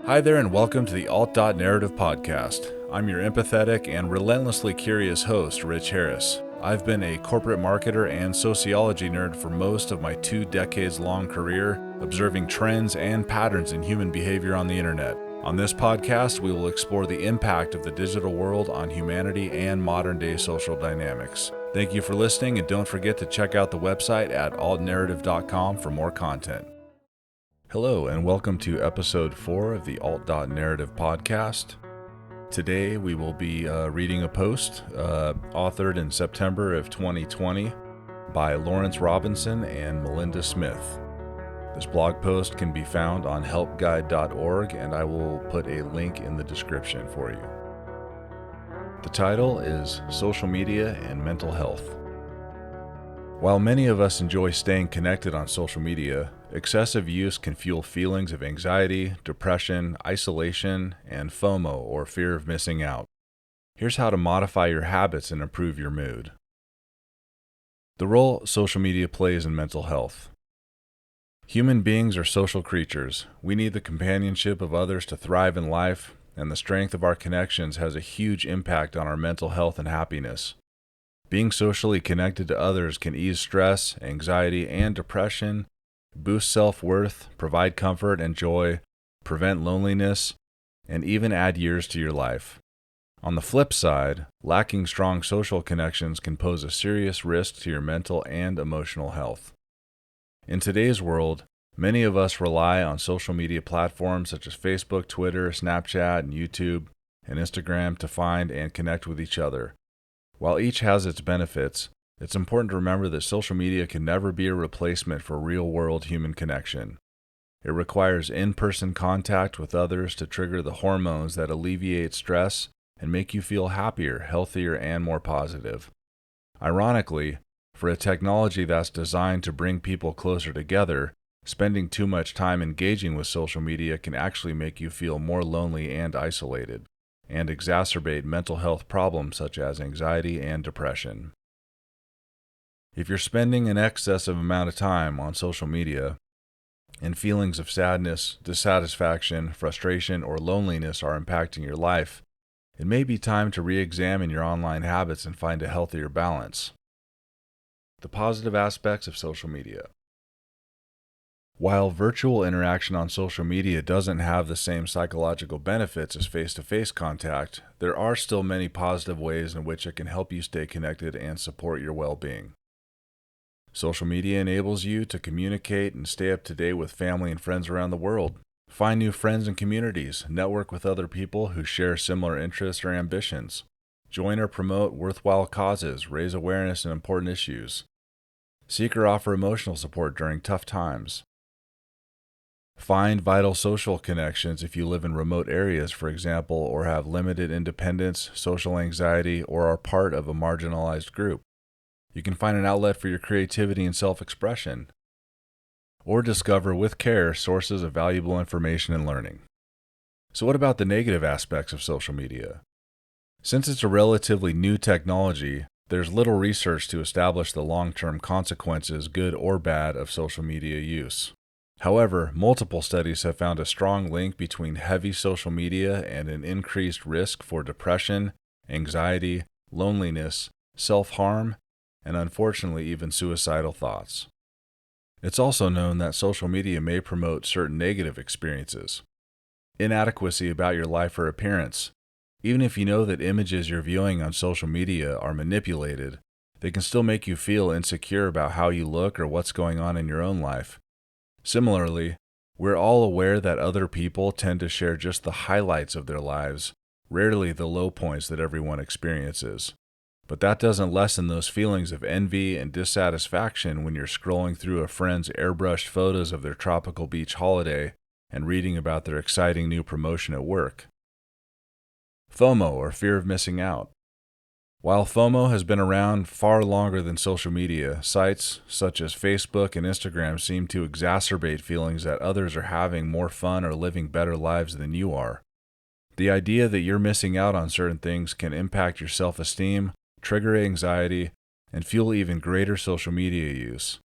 Hi there and welcome to the Alt.Narrative podcast. I'm your empathetic and relentlessly curious host, Rich Harris. I've been a corporate marketer and sociology nerd for most of my 2 decades-long career, observing trends and patterns in human behavior on the internet. On this podcast, we will explore the impact of the digital world on humanity and modern-day social dynamics. Thank you for listening, and don't forget to check out the website at Alt.Narrative.com for more content. Hello, and welcome to episode 4 of the Alt.Narrative podcast. Today, we will be reading a post authored in September of 2020 by Lawrence Robinson and Melinda Smith. This blog post can be found on helpguide.org, and I will put a link in the description for you. The title is Social Media and Mental Health. While many of us enjoy staying connected on social media, excessive use can fuel feelings of anxiety, depression, isolation, and FOMO, or fear of missing out. Here's how to modify your habits and improve your mood. The role social media plays in mental health. Human beings are social creatures. We need the companionship of others to thrive in life, and the strength of our connections has a huge impact on our mental health and happiness. Being socially connected to others can ease stress, anxiety, and depression, boost self-worth, provide comfort and joy, prevent loneliness, and even add years to your life. On the flip side, lacking strong social connections can pose a serious risk to your mental and emotional health. In today's world, many of us rely on social media platforms such as Facebook, Twitter, Snapchat, and YouTube, and Instagram to find and connect with each other. While each has its benefits, it's important to remember that social media can never be a replacement for real-world human connection. It requires in-person contact with others to trigger the hormones that alleviate stress and make you feel happier, healthier, and more positive. Ironically, for a technology that's designed to bring people closer together, spending too much time engaging with social media can actually make you feel more lonely and isolated, and exacerbate mental health problems such as anxiety and depression. If you're spending an excessive amount of time on social media, and feelings of sadness, dissatisfaction, frustration, or loneliness are impacting your life, it may be time to re-examine your online habits and find a healthier balance. The positive aspects of social media. While virtual interaction on social media doesn't have the same psychological benefits as face-to-face contact, there are still many positive ways in which it can help you stay connected and support your well-being. Social media enables you to communicate and stay up to date with family and friends around the world. Find new friends and communities, network with other people who share similar interests or ambitions. Join or promote worthwhile causes, raise awareness in important issues. Seek or offer emotional support during tough times. Find vital social connections if you live in remote areas, for example, or have limited independence, social anxiety, or are part of a marginalized group. You can find an outlet for your creativity and self-expression. Or discover with care sources of valuable information and learning. So what about the negative aspects of social media? Since it's a relatively new technology, there's little research to establish the long-term consequences, good or bad, of social media use. However, multiple studies have found a strong link between heavy social media and an increased risk for depression, anxiety, loneliness, self-harm, and unfortunately even suicidal thoughts. It's also known that social media may promote certain negative experiences. Inadequacy about your life or appearance. Even if you know that images you're viewing on social media are manipulated, they can still make you feel insecure about how you look or what's going on in your own life. Similarly, we're all aware that other people tend to share just the highlights of their lives, rarely the low points that everyone experiences. But that doesn't lessen those feelings of envy and dissatisfaction when you're scrolling through a friend's airbrushed photos of their tropical beach holiday and reading about their exciting new promotion at work. FOMO, or fear of missing out. While FOMO has been around far longer than social media, sites such as Facebook and Instagram seem to exacerbate feelings that others are having more fun or living better lives than you are. The idea that you're missing out on certain things can impact your self-esteem, trigger anxiety, and fuel even greater social media use.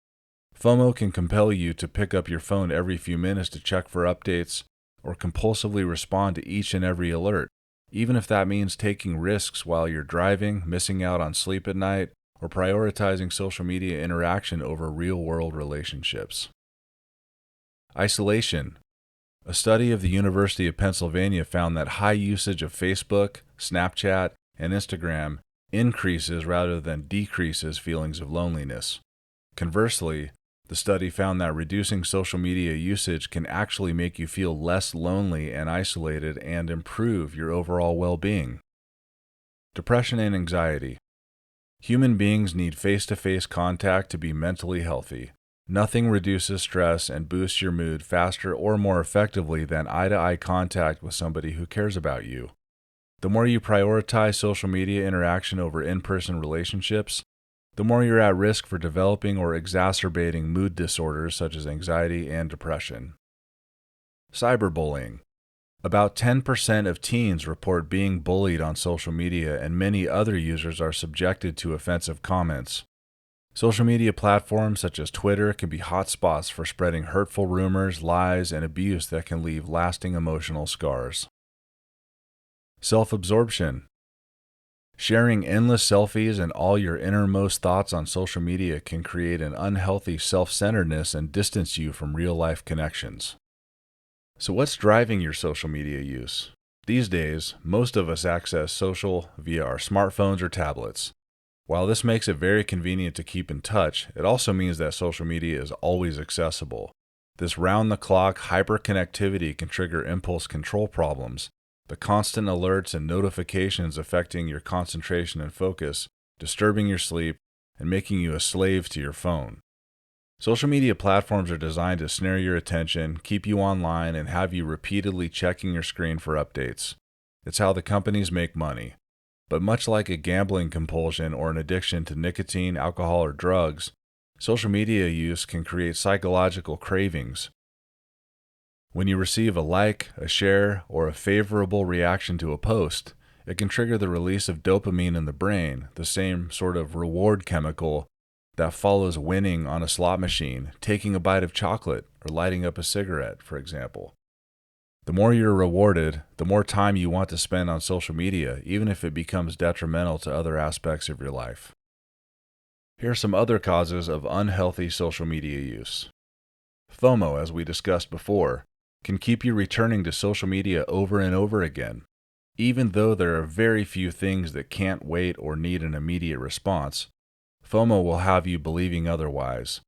FOMO can compel you to pick up your phone every few minutes to check for updates, or compulsively respond to each and every alert, even if that means taking risks while you're driving, missing out on sleep at night, or prioritizing social media interaction over real-world relationships. Isolation. A study of the University of Pennsylvania found that high usage of Facebook, Snapchat, and Instagram increases rather than decreases feelings of loneliness. Conversely, the study found that reducing social media usage can actually make you feel less lonely and isolated and improve your overall well-being. Depression and anxiety. Human beings need face-to-face contact to be mentally healthy. Nothing reduces stress and boosts your mood faster or more effectively than eye-to-eye contact with somebody who cares about you. The more you prioritize social media interaction over in-person relationships, the more you're at risk for developing or exacerbating mood disorders such as anxiety and depression. Cyberbullying. About 10% of teens report being bullied on social media, and many other users are subjected to offensive comments. Social media platforms such as Twitter can be hotspots for spreading hurtful rumors, lies, and abuse that can leave lasting emotional scars. Self-absorption. Sharing endless selfies and all your innermost thoughts on social media can create an unhealthy self-centeredness and distance you from real-life connections. So what's driving your social media use? These days, most of us access social via our smartphones or tablets. While this makes it very convenient to keep in touch, it also means that social media is always accessible. This round-the-clock hyperconnectivity can trigger impulse control problems, the constant alerts and notifications affecting your concentration and focus, disturbing your sleep, and making you a slave to your phone. Social media platforms are designed to snare your attention, keep you online, and have you repeatedly checking your screen for updates. It's how the companies make money. But much like a gambling compulsion or an addiction to nicotine, alcohol, or drugs, social media use can create psychological cravings. When you receive a like, a share, or a favorable reaction to a post, it can trigger the release of dopamine in the brain, the same sort of reward chemical that follows winning on a slot machine, taking a bite of chocolate, or lighting up a cigarette, for example. The more you're rewarded, the more time you want to spend on social media, even if it becomes detrimental to other aspects of your life. Here are some other causes of unhealthy social media use. FOMO, as we discussed before, can keep you returning to social media over and over again. Even though there are very few things that can't wait or need an immediate response, FOMO will have you believing otherwise.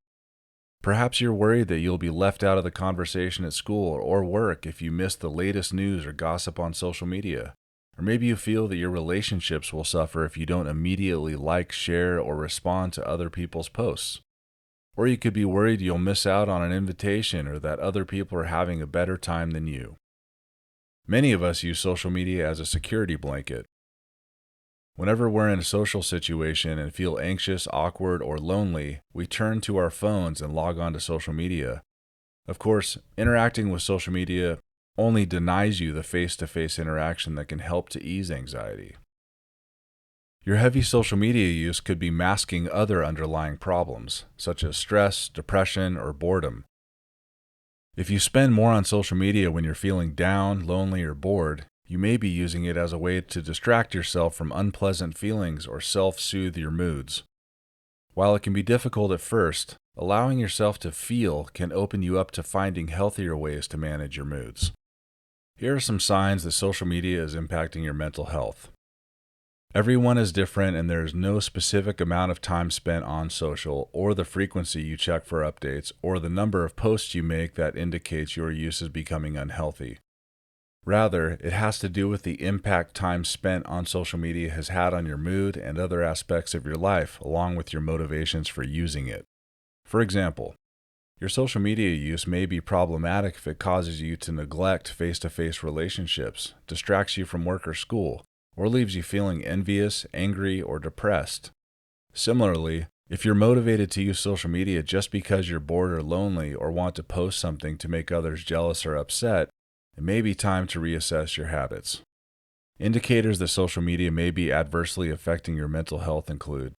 Perhaps you're worried that you'll be left out of the conversation at school or work if you miss the latest news or gossip on social media. Or maybe you feel that your relationships will suffer if you don't immediately like, share, or respond to other people's posts. Or you could be worried you'll miss out on an invitation or that other people are having a better time than you. Many of us use social media as a security blanket. Whenever we're in a social situation and feel anxious, awkward, or lonely, we turn to our phones and log on to social media. Of course, interacting with social media only denies you the face-to-face interaction that can help to ease anxiety. Your heavy social media use could be masking other underlying problems, such as stress, depression, or boredom. If you spend more on social media when you're feeling down, lonely, or bored, you may be using it as a way to distract yourself from unpleasant feelings or self-soothe your moods. While it can be difficult at first, allowing yourself to feel can open you up to finding healthier ways to manage your moods. Here are some signs that social media is impacting your mental health. Everyone is different, and there is no specific amount of time spent on social, or the frequency you check for updates, or the number of posts you make that indicates your use is becoming unhealthy. Rather, it has to do with the impact time spent on social media has had on your mood and other aspects of your life, along with your motivations for using it. For example, your social media use may be problematic if it causes you to neglect face-to-face relationships, distracts you from work or school, or leaves you feeling envious, angry, or depressed. Similarly, if you're motivated to use social media just because you're bored or lonely or want to post something to make others jealous or upset, it may be time to reassess your habits. Indicators that social media may be adversely affecting your mental health include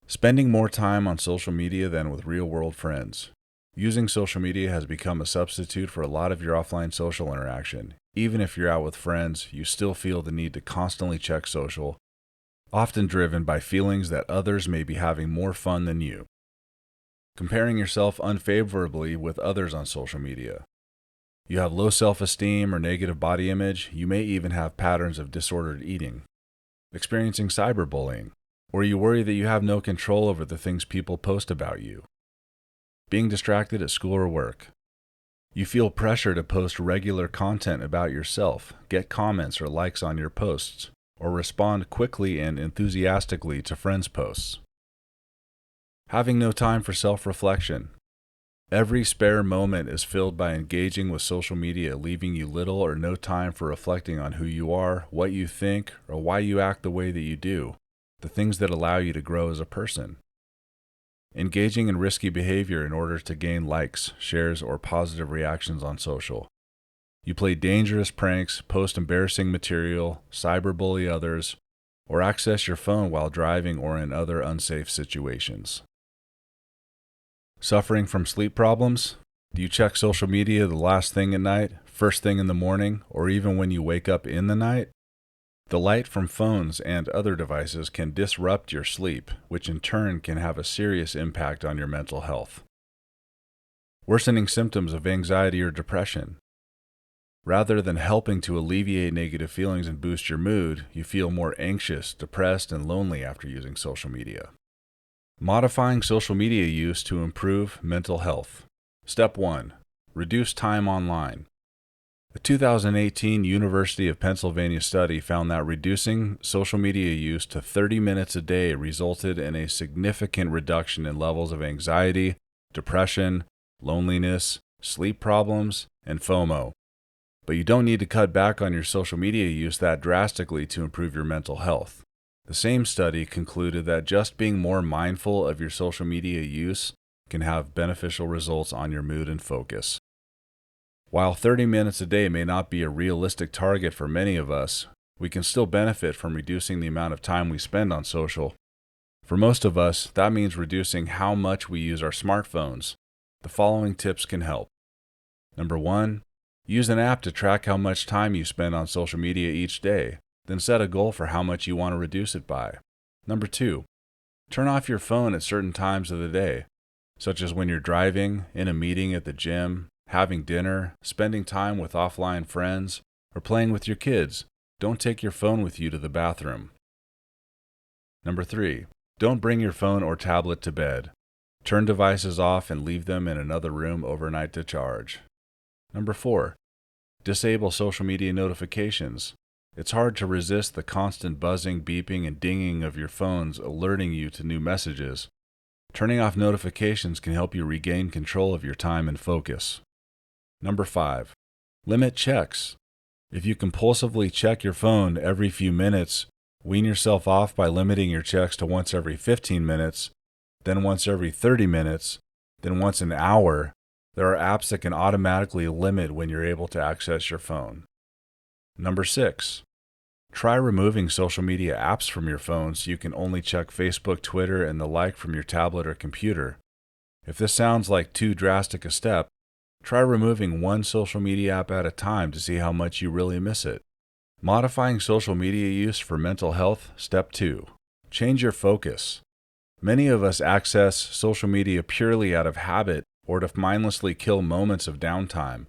spending more time on social media than with real-world friends. Using social media has become a substitute for a lot of your offline social interaction. Even if you're out with friends, you still feel the need to constantly check social, often driven by feelings that others may be having more fun than you. Comparing yourself unfavorably with others on social media. You have low self-esteem or negative body image. You may even have patterns of disordered eating. Experiencing cyberbullying, or you worry that you have no control over the things people post about you. Being distracted at school or work. You feel pressure to post regular content about yourself, get comments or likes on your posts, or respond quickly and enthusiastically to friends' posts. Having no time for self-reflection. Every spare moment is filled by engaging with social media, leaving you little or no time for reflecting on who you are, what you think, or why you act the way that you do, the things that allow you to grow as a person. Engaging in risky behavior in order to gain likes, shares, or positive reactions on social. You play dangerous pranks, post embarrassing material, cyberbully others, or access your phone while driving or in other unsafe situations. Suffering from sleep problems? Do you check social media the last thing at night, first thing in the morning, or even when you wake up in the night? The light from phones and other devices can disrupt your sleep, which in turn can have a serious impact on your mental health. Worsening symptoms of anxiety or depression. Rather than helping to alleviate negative feelings and boost your mood, you feel more anxious, depressed, and lonely after using social media. Modifying social media use to improve mental health. Step 1. Reduce time online. A 2018 University of Pennsylvania study found that reducing social media use to 30 minutes a day resulted in a significant reduction in levels of anxiety, depression, loneliness, sleep problems, and FOMO. But you don't need to cut back on your social media use that drastically to improve your mental health. The same study concluded that just being more mindful of your social media use can have beneficial results on your mood and focus. While 30 minutes a day may not be a realistic target for many of us, we can still benefit from reducing the amount of time we spend on social. For most of us, that means reducing how much we use our smartphones. The following tips can help. Number 1, use an app to track how much time you spend on social media each day. Then set a goal for how much you want to reduce it by. Number 2, turn off your phone at certain times of the day, such as when you're driving, in a meeting at the gym, having dinner, spending time with offline friends, or playing with your kids. Don't take your phone with you to the bathroom. Number 3, don't bring your phone or tablet to bed. Turn devices off and leave them in another room overnight to charge. Number 4, disable social media notifications. It's hard to resist the constant buzzing, beeping, and dinging of your phones alerting you to new messages. Turning off notifications can help you regain control of your time and focus. Number 5, limit checks. If you compulsively check your phone every few minutes, wean yourself off by limiting your checks to once every 15 minutes, then once every 30 minutes, then once an hour. There are apps that can automatically limit when you're able to access your phone. Number 6, try removing social media apps from your phone so you can only check Facebook, Twitter, and the like from your tablet or computer. If this sounds like too drastic a step, try removing one social media app at a time to see how much you really miss it. Modifying social media use for mental health. Step 2, change your focus. Many of us access social media purely out of habit or to mindlessly kill moments of downtime.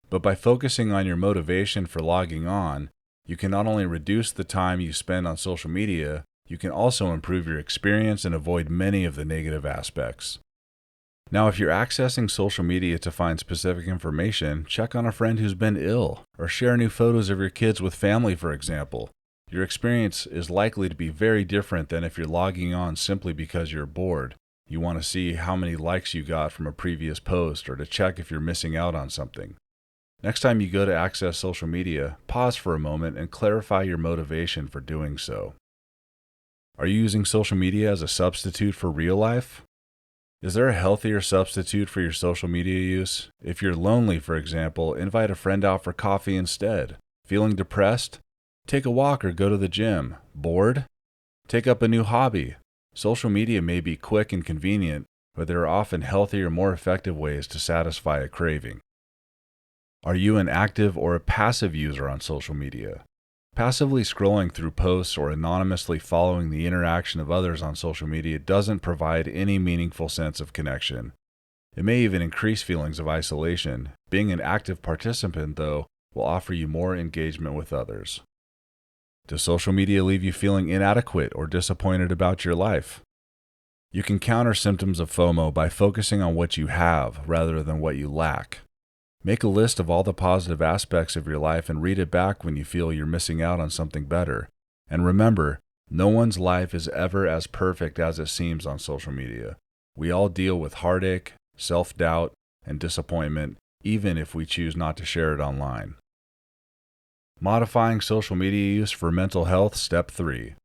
But by focusing on your motivation for logging on, you can not only reduce the time you spend on social media, you can also improve your experience and avoid many of the negative aspects. Now, if you're accessing social media to find specific information, check on a friend who's been ill, or share new photos of your kids with family, for example. Your experience is likely to be very different than if you're logging on simply because you're bored. You want to see how many likes you got from a previous post, or to check if you're missing out on something. Next time you go to access social media, pause for a moment and clarify your motivation for doing so. Are you using social media as a substitute for real life? Is there a healthier substitute for your social media use? If you're lonely, for example, invite a friend out for coffee instead. Feeling depressed? Take a walk or go to the gym. Bored? Take up a new hobby. Social media may be quick and convenient, but there are often healthier, more effective ways to satisfy a craving. Are you an active or a passive user on social media? Passively scrolling through posts or anonymously following the interaction of others on social media doesn't provide any meaningful sense of connection. It may even increase feelings of isolation. Being an active participant, though, will offer you more engagement with others. Does social media leave you feeling inadequate or disappointed about your life? You can counter symptoms of FOMO by focusing on what you have rather than what you lack. Make a list of all the positive aspects of your life and read it back when you feel you're missing out on something better. And remember, no one's life is ever as perfect as it seems on social media. We all deal with heartache, self-doubt, and disappointment, even if we choose not to share it online. Modifying social media use for mental health, Step 3.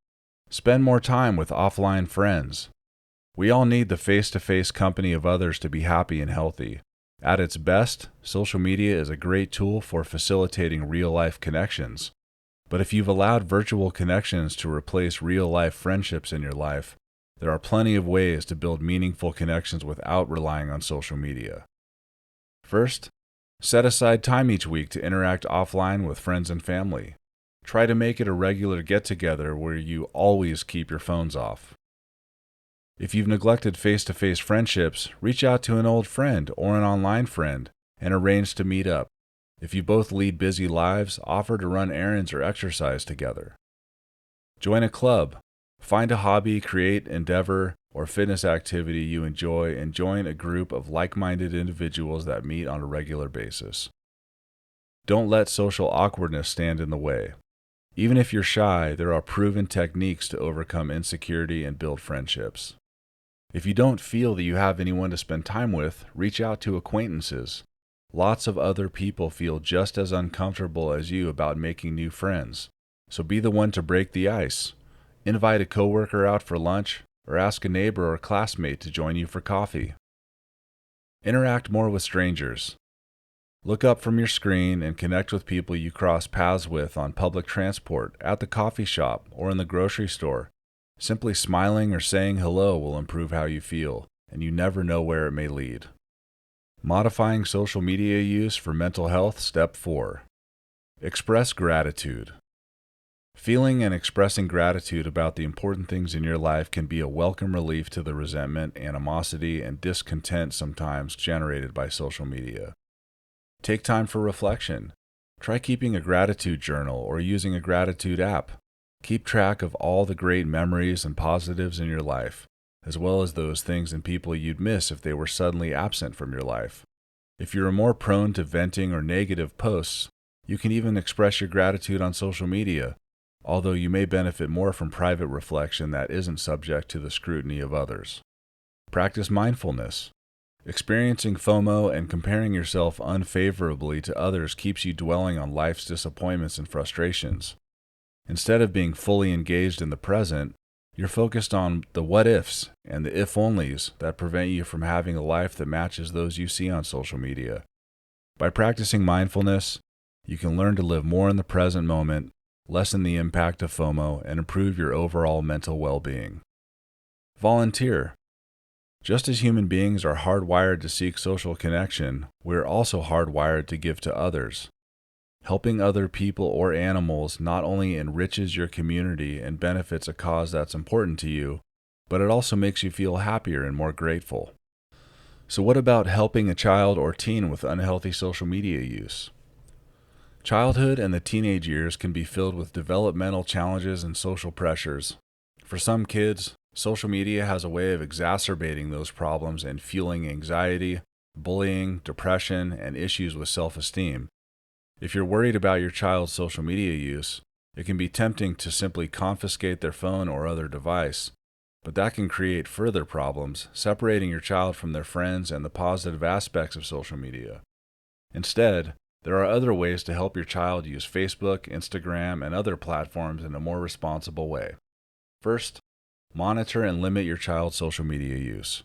Spend more time with offline friends. We all need the face-to-face company of others to be happy and healthy. At its best, social media is a great tool for facilitating real-life connections. But if you've allowed virtual connections to replace real-life friendships in your life, there are plenty of ways to build meaningful connections without relying on social media. First, set aside time each week to interact offline with friends and family. Try to make it a regular get-together where you always keep your phones off. If you've neglected face-to-face friendships, reach out to an old friend or an online friend and arrange to meet up. If you both lead busy lives, offer to run errands or exercise together. Join a club. Find a hobby, create, endeavor, or fitness activity you enjoy and join a group of like-minded individuals that meet on a regular basis. Don't let social awkwardness stand in the way. Even if you're shy, there are proven techniques to overcome insecurity and build friendships. If you don't feel that you have anyone to spend time with, reach out to acquaintances. Lots of other people feel just as uncomfortable as you about making new friends, so be the one to break the ice. Invite a coworker out for lunch, or ask a neighbor or classmate to join you for coffee. Interact more with strangers. Look up from your screen and connect with people you cross paths with on public transport, at the coffee shop, or in the grocery store. Simply smiling or saying hello will improve how you feel, and you never know where it may lead. Modifying social media use for mental health, Step 4. Express gratitude. Feeling and expressing gratitude about the important things in your life can be a welcome relief to the resentment, animosity, and discontent sometimes generated by social media. Take time for reflection. Try keeping a gratitude journal or using a gratitude app. Keep track of all the great memories and positives in your life, as well as those things and people you'd miss if they were suddenly absent from your life. If you're more prone to venting or negative posts, you can even express your gratitude on social media, although you may benefit more from private reflection that isn't subject to the scrutiny of others. Practice mindfulness. Experiencing FOMO and comparing yourself unfavorably to others keeps you dwelling on life's disappointments and frustrations. Instead of being fully engaged in the present, you're focused on the what-ifs and the if-onlys that prevent you from having a life that matches those you see on social media. By practicing mindfulness, you can learn to live more in the present moment, lessen the impact of FOMO, and improve your overall mental well-being. Volunteer. Just as human beings are hardwired to seek social connection, we're also hardwired to give to others. Helping other people or animals not only enriches your community and benefits a cause that's important to you, but it also makes you feel happier and more grateful. So what about helping a child or teen with unhealthy social media use? Childhood and the teenage years can be filled with developmental challenges and social pressures. For some kids, social media has a way of exacerbating those problems and fueling anxiety, bullying, depression, and issues with self-esteem. If you're worried about your child's social media use, it can be tempting to simply confiscate their phone or other device, but that can create further problems, separating your child from their friends and the positive aspects of social media. Instead, there are other ways to help your child use Facebook, Instagram, and other platforms in a more responsible way. First, monitor and limit your child's social media use.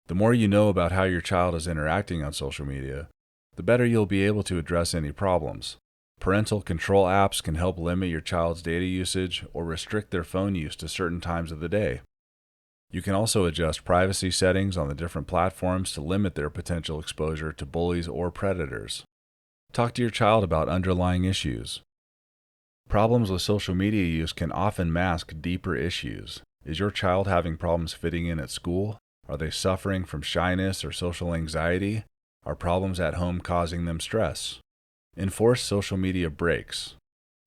The more you know about how your child is interacting on social media, the better you'll be able to address any problems. Parental control apps can help limit your child's data usage or restrict their phone use to certain times of the day. You can also adjust privacy settings on the different platforms to limit their potential exposure to bullies or predators. Talk to your child about underlying issues. Problems with social media use can often mask deeper issues. Is your child having problems fitting in at school? Are they suffering from shyness or social anxiety? Are problems at home causing them stress? Enforce social media breaks.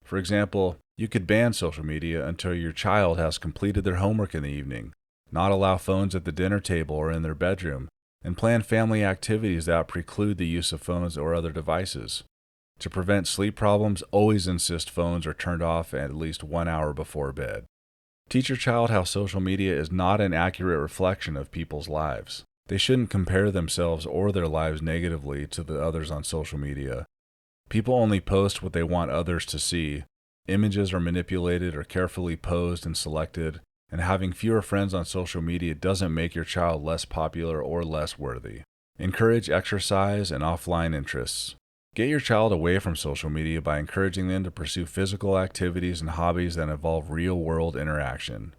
For example, you could ban social media until your child has completed their homework in the evening, not allow phones at the dinner table or in their bedroom, and plan family activities that preclude the use of phones or other devices. To prevent sleep problems, always insist phones are turned off at least 1 hour before bed. Teach your child how social media is not an accurate reflection of people's lives. They shouldn't compare themselves or their lives negatively to the others on social media. People only post what they want others to see. Images are manipulated or carefully posed and selected, and having fewer friends on social media doesn't make your child less popular or less worthy. Encourage exercise and offline interests. Get your child away from social media by encouraging them to pursue physical activities and hobbies that involve real-world interaction.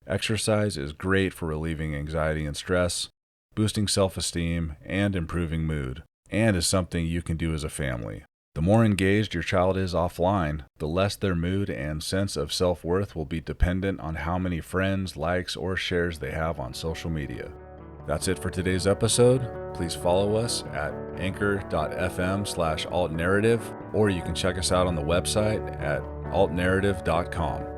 Exercise is great for relieving anxiety and stress, boosting self-esteem, and improving mood, and is something you can do as a family. The more engaged your child is offline, the less their mood and sense of self-worth will be dependent on how many friends, likes, or shares they have on social media. That's it for today's episode. Please follow us at anchor.fm/Alt.Narrative, or you can check us out on the website at Alt.Narrative.com.